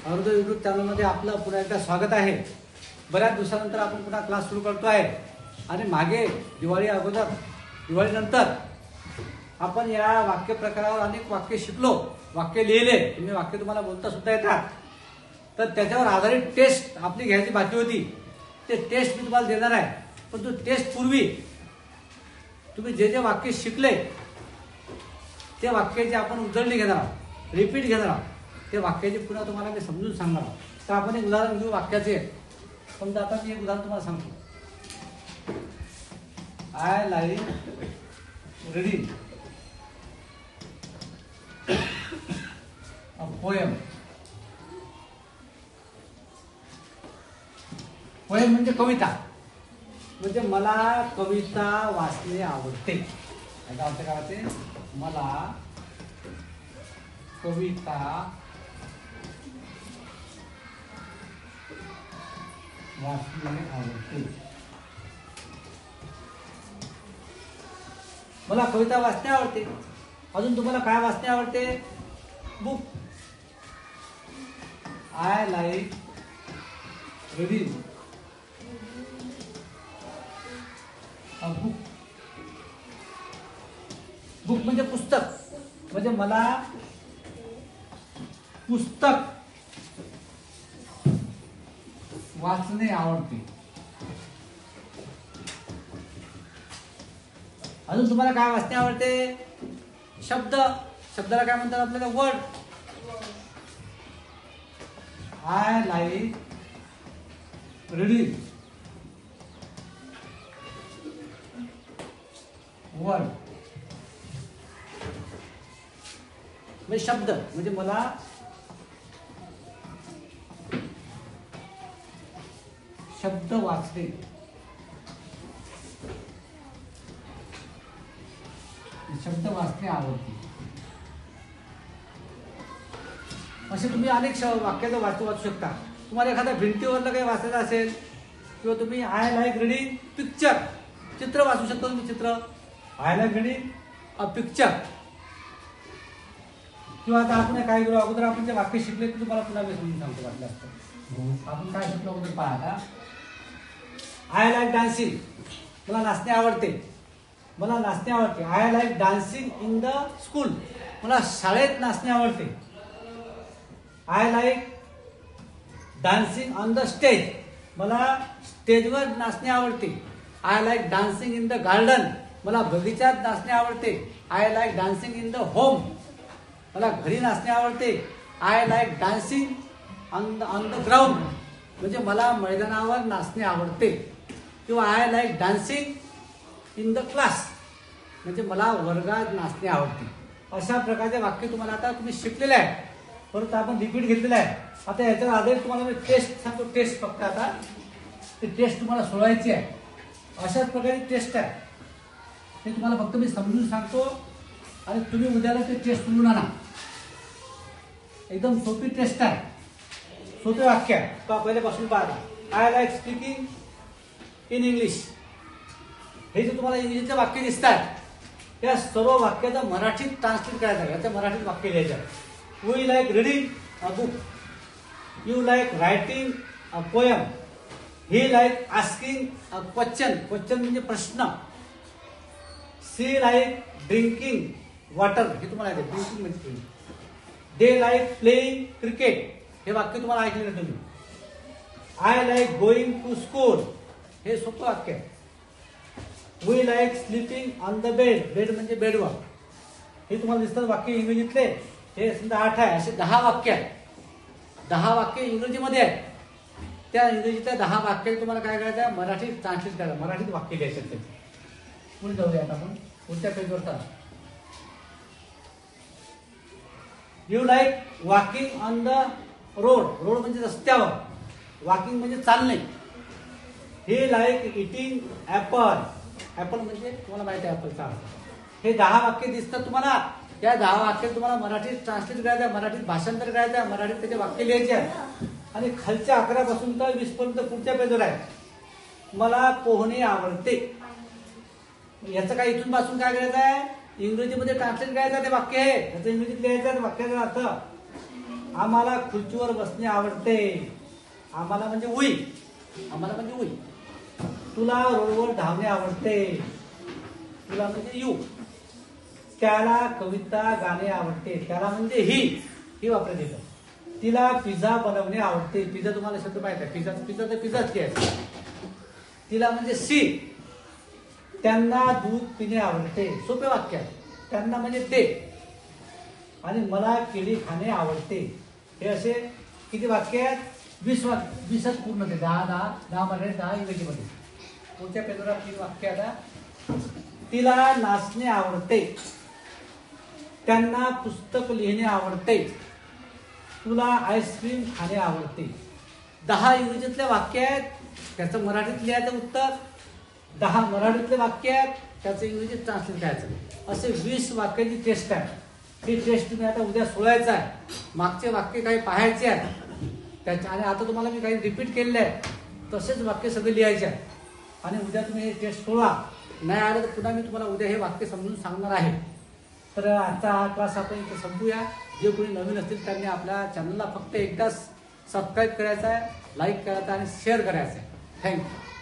Arunoday YouTube चॅनलमध्ये आपलं पुन्हा एकदा स्वागत आहे। बऱ्याच दिवसानंतर आपण पुन्हा क्लास सुरू करतो आहे आणि मागे दिवाळी अगोदर दिवाळीनंतर आपण या वाक्य प्रकारावर अनेक वाक्य शिकलो, वाक्य लिहिले, तुम्ही वाक्य तुम्हाला बोलता सुद्धा येतात। तर त्याच्यावर आधारित टेस्ट आपली घ्यायची बाकी होती, ते टेस्ट मी तुम्हाला देणार आहे। पण तो टेस्ट पूर्वी तुम्ही जे जे वाक्य शिकले ते वाक्याची आपण उजळणी घेणार आहोत, रिपीट घेणार आहोत। ते वाक्याची पुन्हा तुम्हाला मी समजून सांगणार आहोत। तर आपण एक उदाहरण घेऊ वाक्याचे। समजा आता मी एक उदाहरण तुम्हाला सांगतो। I like reading a poem. Poem म्हणजे कविता, म्हणजे मला कविता वाचणे आवडते। याचा अर्थ काय होते? मला कविता वाचणे आवडते। मला कविता वाचणे आवडते। अजून तुम्हाला काय वाचणे आवडते? Book. I like reading a book. Book म्हणजे पुस्तक, म्हणजे मला पुस्तक वाचणे आवडते। अजून तुम्हाला काय वाचणे आवडते? शब्द। शब्दाला काय म्हणतात आपल्याला? Word. I like reading word. म्हणजे शब्द, म्हणजे मला शब्द वाचणे, शब्द वाचणे आवडते। असे तुम्ही अनेक वाक्याचं वाचू शकता। तुम्हाला एखाद्या भिंतीवरलं काही वाचायचं असेल किंवा तुम्ही आय लाईक रीडिंग पिक्चर, चित्र वाचू शकता तुम्ही। चित्र, I like reading a picture. किंवा आता आपण काय करू, अगोदर आपण जे वाक्य शिकले ते तुम्हाला पुन्हा मी समजून सांगतो वाटलं असतं। आपण काय शिकलो अगोदर पहा आता। आय लाईक डान्सिंग, मला नाचणे आवडते। मला नाचणे आवडते। I like dancing in the school, मला शाळेत नाचणे आवडते। I like dancing on the stage, मला स्टेजवर नाचणे आवडते। I like dancing in the garden, मला बगीचात नाचणे आवडते। I like dancing in the home, मला घरी नाचणे आवडते। I like dancing on the ground, म्हणजे मला मैदानावर नाचणे आवडते। किंवा I like dancing in the class, म्हणजे मला वर्गात नाचणे आवडते। अशा प्रकारचे वाक्य तुम्हाला आता तुम्ही शिकलेले आहे, परंतु आपण रिपीट घेतलेलं आहे। आता याच्यावर आधारित तुम्हाला मी टेस्ट सांगतो। टेस्ट फक्त आता ते टेस्ट तुम्हाला सोडवायची आहे। अशाच प्रकारे टेस्ट आहे, ते तुम्हाला फक्त मी समजून सांगतो आणि तुम्ही उद्याला ते टेस्ट सोडून आणा। एकदम सोपी टेस्ट आहे, सोपे वाक्य आहे। तो पहिल्यापासून पाहा। I like speaking in English, हे जे तुम्हाला इंग्लिशचे वाक्य दिसतात त्या सर्व वाक्याचं मराठीत ट्रान्सलेट करायचं आहे। याचं मराठीत वाक्य लिहायचं आहे। We like reading a book, you like writing a poem, he like asking a question, question म्हणजे प्रश्न, सी लाईक ड्रिंकिंग वॉटर, हे तुम्हाला येते ड्रिंकिंग म्हणजे। दे लाईक प्लेइंग क्रिकेट, हे वाक्य तुम्हाला ऐकले ना तुम्ही। I like going to school, हे सोपं वाक्य आहे। We like sleeping on the bed, bed म्हणजे बेडवर, हे तुम्हाला दिसतात वाक्य इंग्रजीतले। हे समजा 8 आहे, असे 10 वाक्य आहेत। 10 वाक्य इंग्रजीमध्ये आहेत। त्या इंग्रजीच्या 10 वाक्य तुम्हाला काय करायचं? मराठीत ट्रान्सलेट करायचं, मराठीत वाक्य लिहायचं ते। पुढे जाऊया आता आपण पुढच्या पेजवर चला। You like walking on the road, road म्हणजे रस्त्यावर, वॉकिंग म्हणजे चालणे। ही लाईक इटिंग ऍपल, ऍपल म्हणजे तुम्हाला माहिती आहे ऍपलचा अर्थ। हे 10 वाक्य दिसतात तुम्हाला। त्या 10 वाक्य तुम्हाला मराठीत ट्रान्सलेट करायचं, मराठीत भाषांतर करायचं, मराठीत त्याचे वाक्य लिहायचे आहे। आणि खालच्या 11 पासून तर 20 पर्यंत पुढच्या पेजवर आहे। मला पोहणे आवडते, याचं काय इथून पासून काय करायचं आहे? इंग्रजीमध्ये ट्रान्सलेट करायचं ते वाक्य आहे, त्याचं इंग्रजीत लिहायचं वाक्याचा अर्थ। आम्हाला खुर्चीवर बसणे आवडते. आम्हाला म्हणजे उई. आम्हाला म्हणजे उई. तुला रोडवर धावणे आवडते. तुला म्हणजे यू. त्याला कविता गाणे आवडते. त्याला म्हणजे ही वापरत येतं. तिला पिझ्झा बनवणे आवडते. पिझ्झा तुम्हाला शब्द माहित आहे. पिझ्झा तर पिझ्झाच घ्यायचा. तिला म्हणजे सी. त्यांना दूध पिणे आवडते. सोपे वाक्य आहे. त्यांना म्हणजे ते. आणि मला केळी खाणे आवडते. हे असे किती वाक्य आहेत? 20 वाक्य. 20च पूर्ण ते 10 मध्ये 10 इंग्रजीमध्ये. पुढच्या पेजवर 3 वाक्य आता. तिला नाचणे आवडते. त्यांना पुस्तक लिहिणे आवडते. तुला आईस्क्रीम खाणे आवडते. 10 इंग्रजीतले वाक्य आहेत. त्याचं मराठीत लिहायचं उत्तर. 10 मराठीतले वाक्य आहेत. त्याचं इंग्रजीत ट्रान्सलेट करायचं. असे 20 वाक्याची टेस्ट आहे. ही टेस्ट तुम्ही आता उद्या सोडायचं आहे. मागचे वाक्य काही पाहायचे आहेत त्याच्या. आणि आता तुम्हाला मी काही रिपीट केलेले आहे. तसेच वाक्य सगळे लिहायचे आहे. आणि उद्या तुम्ही हे टेस्ट सोडा. नाही आलं तर पुन्हा मी तुम्हाला उद्या हे वाक्य समजून सांगणार आहे. तर आजचा हा क्लास आपण इथे संपूया. जे कोणी नवीन असतील त्यांनी आपल्या चॅनलला फक्त एकदाच सबस्क्राईब करायचं आहे, लाईक करायचं आणि शेअर करायचं आहे. थँक्यू.